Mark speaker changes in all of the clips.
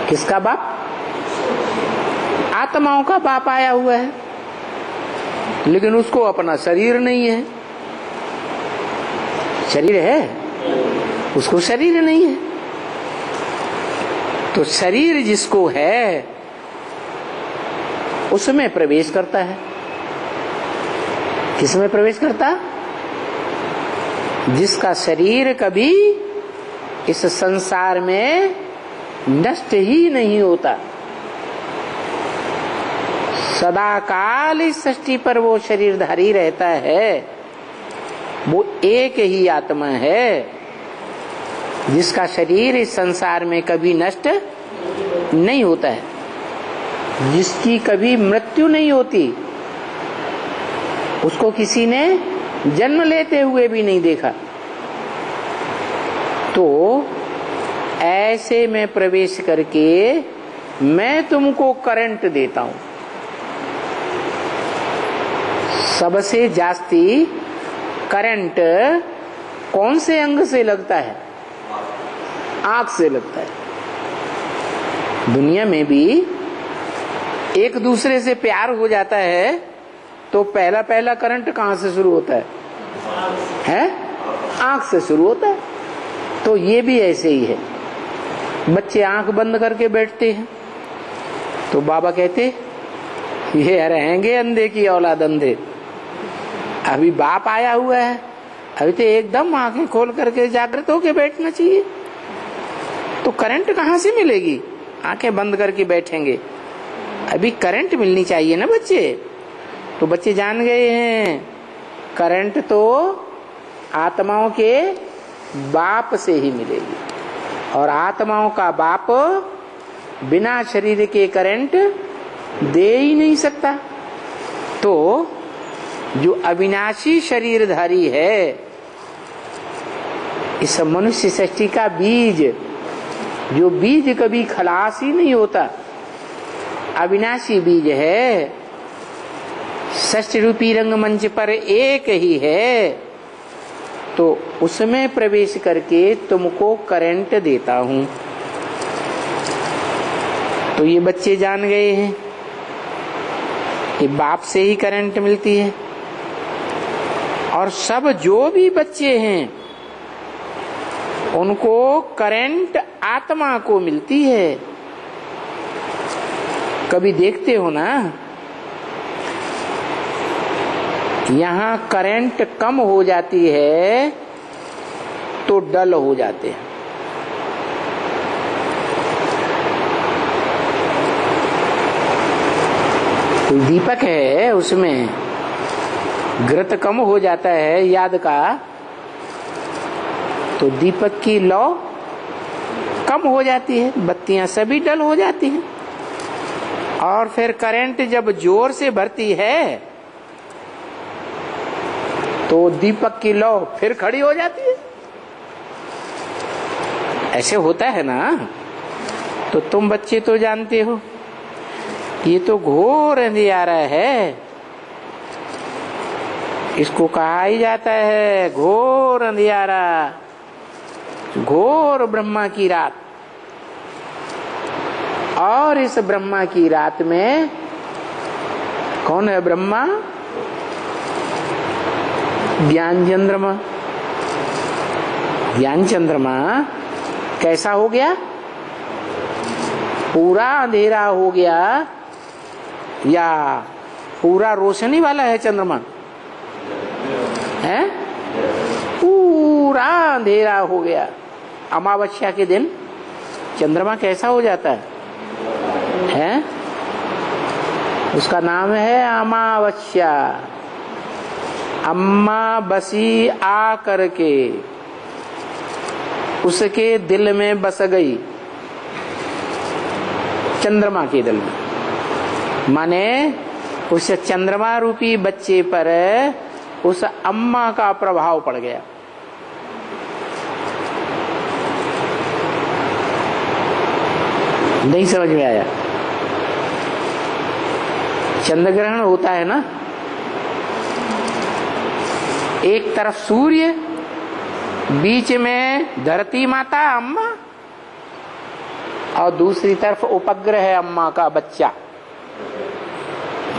Speaker 1: किसका बाप? आत्माओं का बाप आया हुआ है, लेकिन उसको अपना शरीर नहीं है। शरीर है, उसको शरीर नहीं है। तो शरीर जिसको है उसमें प्रवेश करता है। किसमें प्रवेश करता? जिसका शरीर कभी इस संसार में नष्ट ही नहीं होता, सदा काल इस सृष्टि पर वो शरीरधारी रहता है। वो एक ही आत्मा है जिसका शरीर इस संसार में कभी नष्ट नहीं होता है, जिसकी कभी मृत्यु नहीं होती। उसको किसी ने जन्म लेते हुए भी नहीं देखा। तो ऐसे में प्रवेश करके मैं तुमको करंट देता हूं। सबसे जास्ती करंट कौन से अंग से लगता है? आंख से लगता है। दुनिया में भी एक दूसरे से प्यार हो जाता है तो पहला पहला करंट कहां से शुरू होता है? आंख से शुरू होता है। तो ये भी ऐसे ही है। बच्चे आंख बंद करके बैठते हैं तो बाबा कहते ये रहेंगे अंधे की औलाद अंधे। अभी बाप आया हुआ है, अभी तो एकदम आंखें खोल करके जागृत होके बैठना चाहिए। तो करंट कहां से मिलेगी? आंखें बंद करके बैठेंगे। अभी करंट मिलनी चाहिए ना बच्चे। तो बच्चे जान गए हैं करंट तो आत्माओं के बाप से ही मिलेगी, और आत्माओं का बाप बिना शरीर के करंट दे ही नहीं सकता। तो जो अविनाशी शरीरधारी है, इस मनुष्य सृष्टि का बीज, जो बीज कभी खलास ही नहीं होता, अविनाशी बीज है, षष्ठ रूपी रंगमंच पर एक ही है, तो उसमें प्रवेश करके तुमको करंट देता हूं। तो ये बच्चे जान गए हैं कि बाप से ही करंट मिलती है। और सब जो भी बच्चे हैं उनको करंट आत्मा को मिलती है। कभी देखते हो ना, यहां करंट कम हो जाती है तो डल हो जाते हैं। कोई दीपक है, उसमें घृत कम हो जाता है याद का, तो दीपक की लौ कम हो जाती है, बत्तियां सभी डल हो जाती हैं। और फिर करंट जब जोर से भरती है तो दीपक की लौ फिर खड़ी हो जाती है। ऐसे होता है ना। तो तुम बच्चे तो जानते हो ये तो घोर अंधियारा है, इसको कहा ही जाता है घोर अंधियारा, घोर ब्रह्मा की रात। और इस ब्रह्मा की रात में कौन है ब्रह्मा? ज्ञान चंद्रमा। ज्ञान चंद्रमा कैसा हो गया? पूरा अंधेरा हो गया या पूरा रोशनी वाला है चंद्रमा? है पूरा अंधेरा हो गया। अमावस्या के दिन चंद्रमा कैसा हो जाता है? उसका नाम है अमावस्या। अम्मा बसी आ करके उसके दिल में बस गई, चंद्रमा के दिल में। माने उस चंद्रमा रूपी बच्चे पर उस अम्मा का प्रभाव पड़ गया। नहीं समझ में आया? चंद्र ग्रहण होता है ना, एक तरफ सूर्य, बीच में धरती माता अम्मा, और दूसरी तरफ उपग्रह है अम्मा का बच्चा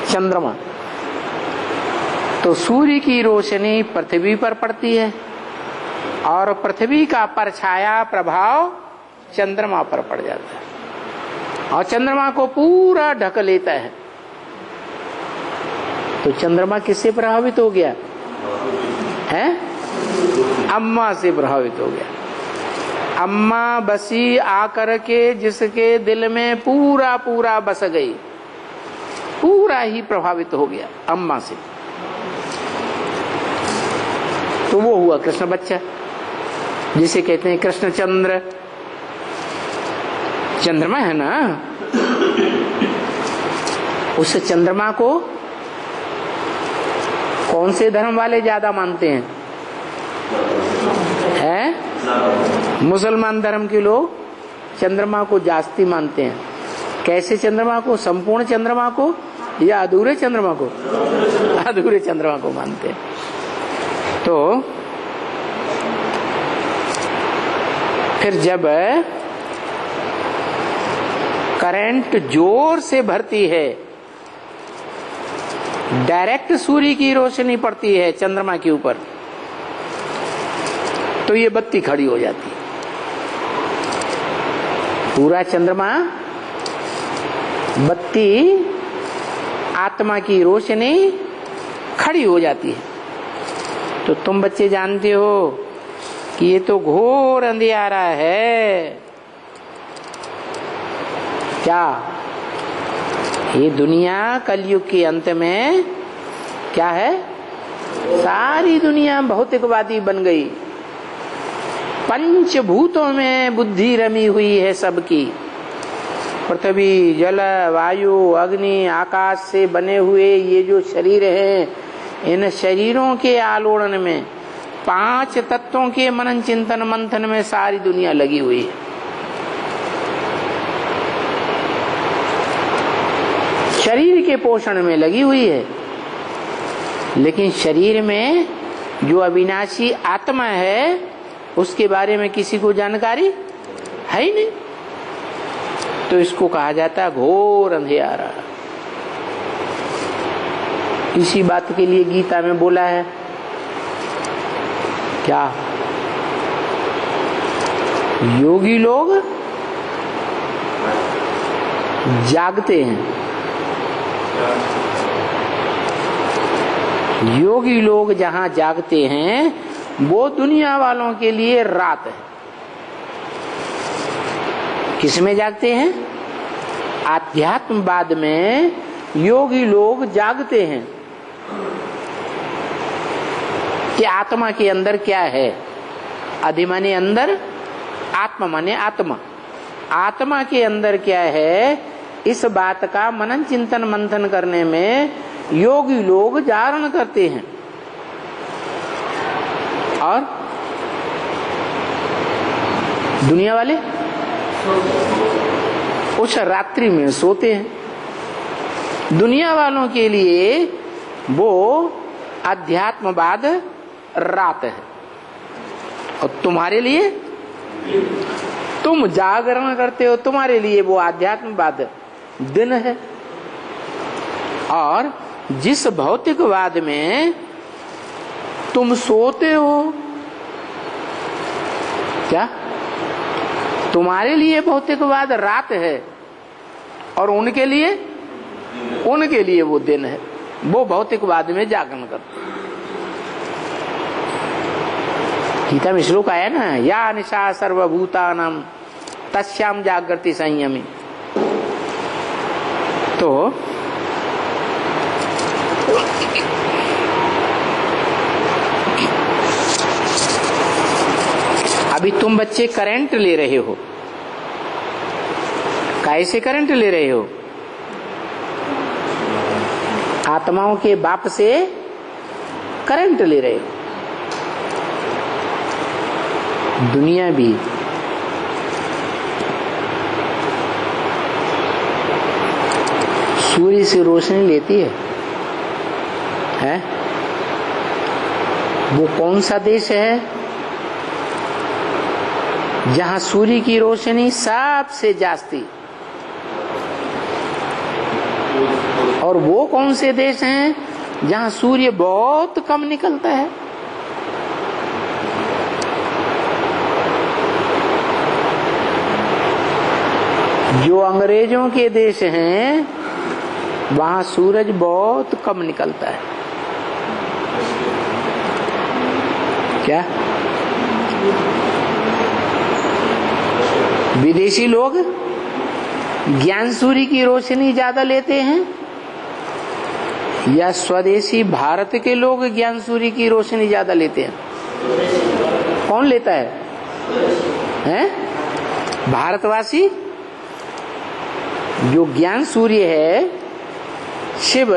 Speaker 1: चंद्रमा। तो सूर्य की रोशनी पृथ्वी पर पड़ती है और पृथ्वी का परछाया प्रभाव चंद्रमा पर पड़ जाता है और चंद्रमा को पूरा ढक लेता है। तो चंद्रमा किससे प्रभावित हो गया है? अम्मा से प्रभावित हो गया। अम्मा बसी आकर के जिसके दिल में पूरा पूरा बस गई, पूरा ही प्रभावित हो गया अम्मा से। तो वो हुआ कृष्ण बच्चा, जिसे कहते हैं कृष्ण चंद्र। चंद्रमा है ना, उस चंद्रमा को कौन से धर्म वाले ज्यादा मानते हैं? मुसलमान धर्म के लोग चंद्रमा को जास्ती मानते हैं। कैसे चंद्रमा को? संपूर्ण चंद्रमा को या अधूरे चंद्रमा को? अधूरे चंद्रमा को मानते हैं। तो फिर जब करंट जोर से भरती है, डायरेक्ट सूर्य की रोशनी पड़ती है चंद्रमा के ऊपर, तो ये बत्ती खड़ी हो जाती है। पूरा चंद्रमा बत्ती आत्मा की रोशनी खड़ी हो जाती है। तो तुम बच्चे जानते हो कि ये तो घोर अंधियारा है। क्या ये दुनिया कलयुग के अंत में क्या है? सारी दुनिया भौतिकवादी बन गई। पंचभूतों में बुद्धि रमी हुई है सबकी। पृथ्वी, जल, वायु, अग्नि, आकाश से बने हुए ये जो शरीर हैं, इन शरीरों के आलोड़न में 5 तत्वों के मनन चिंतन मंथन में सारी दुनिया लगी हुई है। शरीर के पोषण में लगी हुई है, लेकिन शरीर में जो अविनाशी आत्मा है उसके बारे में किसी को जानकारी है ही नहीं। तो इसको कहा जाता है घोर अंधियारा। इसी बात के लिए गीता में बोला है क्या? योगी लोग जागते हैं, योगी लोग जहां जागते हैं वो दुनिया वालों के लिए रात है। किसमें जागते हैं? आध्यात्मवाद में योगी लोग जागते हैं कि आत्मा के अंदर क्या है। अधि माने अंदर, आत्मा माने आत्मा। आत्मा के अंदर क्या है, इस बात का मनन चिंतन मंथन करने में योगी लोग जागरण करते हैं। और दुनिया वाले उस रात्रि में सोते हैं। दुनिया वालों के लिए वो अध्यात्मवाद रात है, और तुम्हारे लिए, तुम जागरण करते हो, तुम्हारे लिए वो आध्यात्मवाद दिन है। और जिस भौतिकवाद में तुम सोते हो, क्या तुम्हारे लिए भौतिकवाद रात है और उनके लिए वो दिन है। वो भौतिकवाद में जागरण करते हैं। गीता में श्लोक आया ना, या निशा सर्वभूतानां तस्याम जागृति संयमी। तो अभी तुम बच्चे करंट ले रहे हो। कैसे करंट ले रहे हो? आत्माओं के बाप से करंट ले रहे हो। दुनिया भी सूर्य से रोशनी लेती है? वो कौन सा देश है जहां सूर्य की रोशनी सबसे जास्ती। और वो कौन से देश हैं जहां सूर्य बहुत कम निकलता है? जो अंग्रेजों के देश हैं वहां सूरज बहुत कम निकलता है। क्या विदेशी लोग ज्ञान सूर्य की रोशनी ज्यादा लेते हैं या स्वदेशी भारत के लोग ज्ञान सूर्य की रोशनी ज्यादा लेते हैं? कौन लेता है? हैं? भारतवासी जो ज्ञान सूर्य है शिव,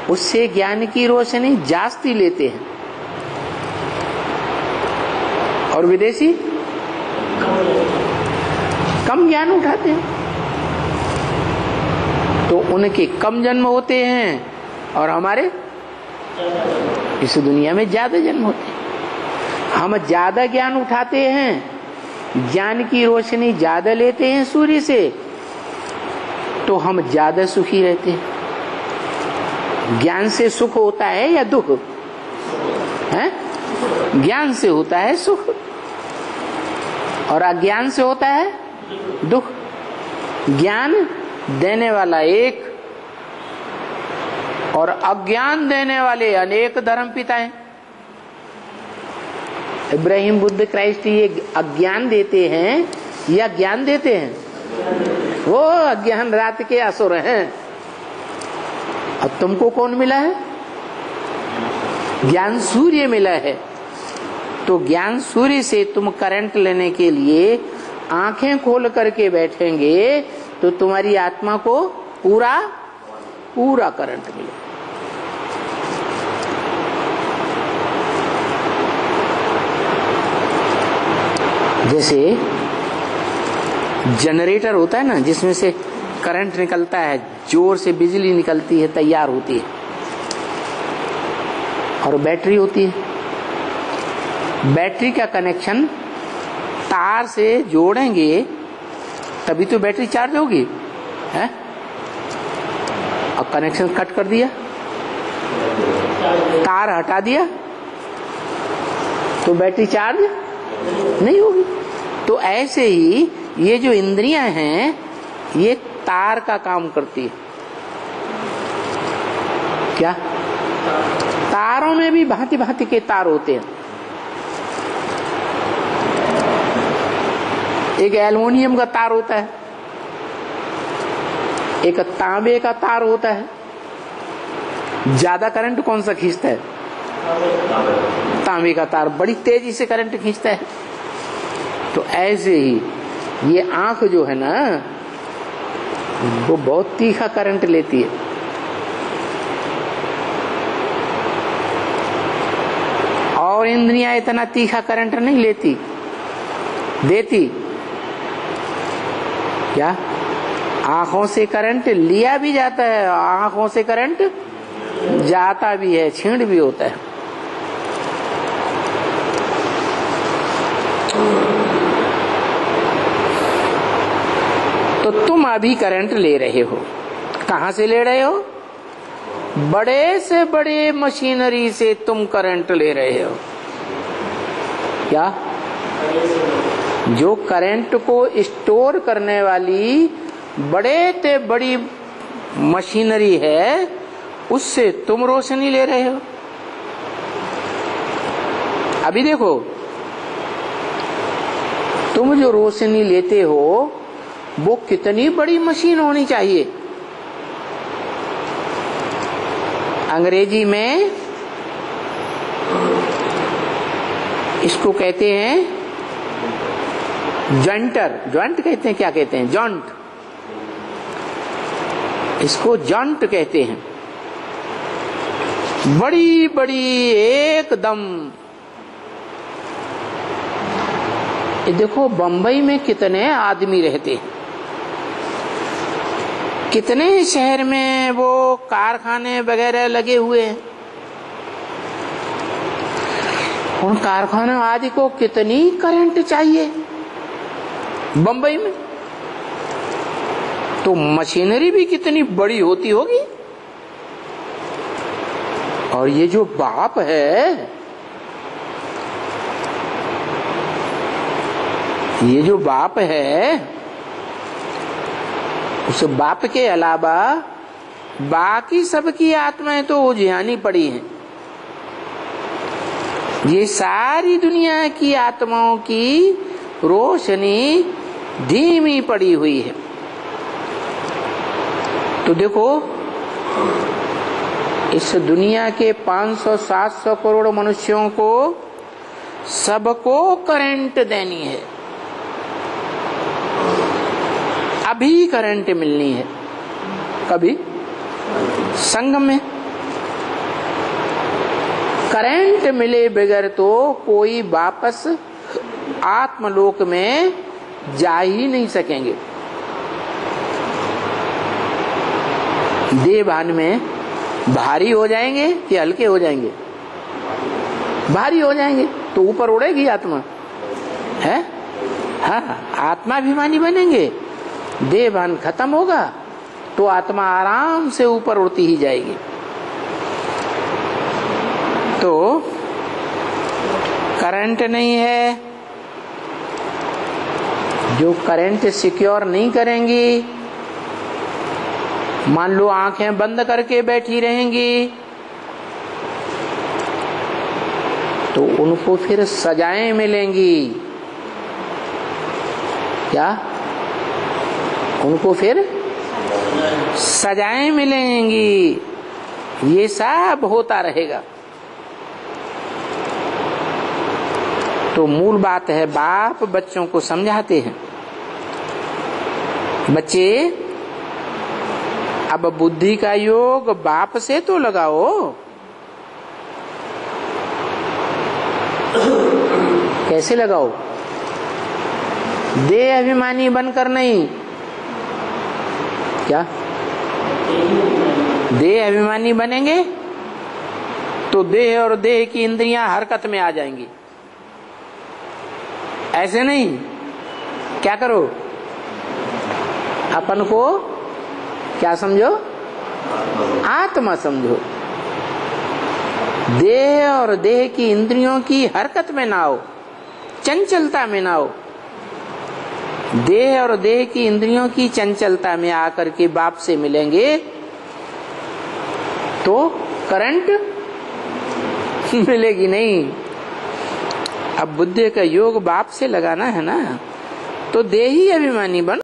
Speaker 1: उससे ज्ञान की रोशनी जास्ती लेते हैं। और विदेशी कम ज्ञान उठाते हैं। तो उनके कम जन्म होते हैं और हमारे इस दुनिया में ज्यादा जन्म होते हैं। हम ज्यादा ज्ञान उठाते हैं, ज्ञान की रोशनी ज्यादा लेते हैं सूर्य से, तो हम ज्यादा सुखी रहते हैं। ज्ञान से सुख होता है या दुख है? ज्ञान से होता है सुख और अज्ञान से होता है दुख। ज्ञान देने वाला एक और अज्ञान देने वाले अनेक धर्म पिता हैं। इब्राहिम, बुद्ध, क्राइस्ट ये अज्ञान देते हैं या ज्ञान देते हैं? वो अज्ञान रात के असुर हैं। अब तुमको कौन मिला है? ज्ञान सूर्य मिला है। तो ज्ञान सूर्य से तुम करंट लेने के लिए आंखें खोल करके बैठेंगे तो तुम्हारी आत्मा को पूरा पूरा करंट मिलेगा। जैसे जनरेटर होता है ना, जिसमें से करंट निकलता है, जोर से बिजली निकलती है, तैयार होती है, और बैटरी होती है। बैटरी का कनेक्शन तार से जोड़ेंगे तभी तो बैटरी चार्ज होगी, है? अब कनेक्शन कट कर दिया, तार हटा दिया, तो बैटरी चार्ज नहीं होगी। तो ऐसे ही ये जो इंद्रियां हैं ये तार का काम करती है। क्या? तारों में भी भांति भांति के तार होते हैं। एक एल्युमिनियम का तार होता है, एक तांबे का तार होता है। ज्यादा करंट कौन सा खींचता है? तांबे का तार बड़ी तेजी से करंट खींचता है। तो ऐसे ही ये आंख जो है ना, वो बहुत तीखा करंट लेती है। और इंद्रियां इतना तीखा करंट नहीं लेती, देती। क्या? आंखों से करंट लिया भी जाता है, आंखों से करंट जाता भी है, छीण भी होता है। तो तुम अभी करंट ले रहे हो, कहां से ले रहे हो? बड़े से बड़े मशीनरी से तुम करंट ले रहे हो। क्या? जो करंट को स्टोर करने वाली बड़े से बड़ी मशीनरी है, उससे तुम रोशनी ले रहे हो। अभी देखो, तुम जो रोशनी लेते हो वो कितनी बड़ी मशीन होनी चाहिए। अंग्रेजी में इसको कहते हैं जॉइंटर, जॉइंट कहते हैं, क्या कहते हैं? जॉइंट। इसको जॉइंट कहते हैं। बड़ी बड़ी एकदम। ये देखो बंबई में कितने आदमी रहते हैं, कितने शहर में वो कारखाने वगैरह लगे हुए हैं। उन कारखानों आदि को कितनी करंट चाहिए। बंबई में। तो मशीनरी भी कितनी बड़ी होती होगी। और ये जो बाप है, ये जो बाप है, उस बाप के अलावा बाकी सबकी आत्माएं तो उजियानी पड़ी हैं। ये सारी दुनिया की आत्माओं की रोशनी धीमी पड़ी हुई है। तो देखो, इस दुनिया के 500-700 करोड़ मनुष्यों को सबको करंट देनी है, अभी करंट मिलनी है। कभी संगम में करंट मिले बगैर तो कोई वापस आत्मलोक में जा ही नहीं सकेंगे। देहभान में भारी हो जाएंगे कि हल्के हो जाएंगे? भारी हो जाएंगे तो ऊपर उड़ेगी आत्मा है। हाँ, आत्माभिमानी बनेंगे, देहभान खत्म होगा तो आत्मा आराम से ऊपर उड़ती ही जाएगी। तो करंट नहीं है, जो करंट सिक्योर नहीं करेंगी, मान लो आंखें बंद करके बैठी रहेंगी, तो उनको फिर सजाएं मिलेंगी। क्या? उनको फिर सजाएं मिलेंगी। ये सब होता रहेगा। तो मूल बात है, बाप बच्चों को समझाते हैं, बच्चे अब बुद्धि का योग बाप से तो लगाओ। कैसे लगाओ? देह अभिमानी बनकर नहीं। क्या? देह अभिमानी बनेंगे तो देह और देह की इंद्रियां हरकत में आ जाएंगी। ऐसे नहीं। क्या करो? अपन को क्या समझो? आत्मा समझो। देह और देह की इंद्रियों की हरकत में ना हो, चंचलता में ना हो। देह और देह की इंद्रियों की चंचलता में आकर के बाप से मिलेंगे तो करंट मिलेगी नहीं। अब बुद्धि का योग बाप से लगाना है ना, तो देही अभिमानी बन।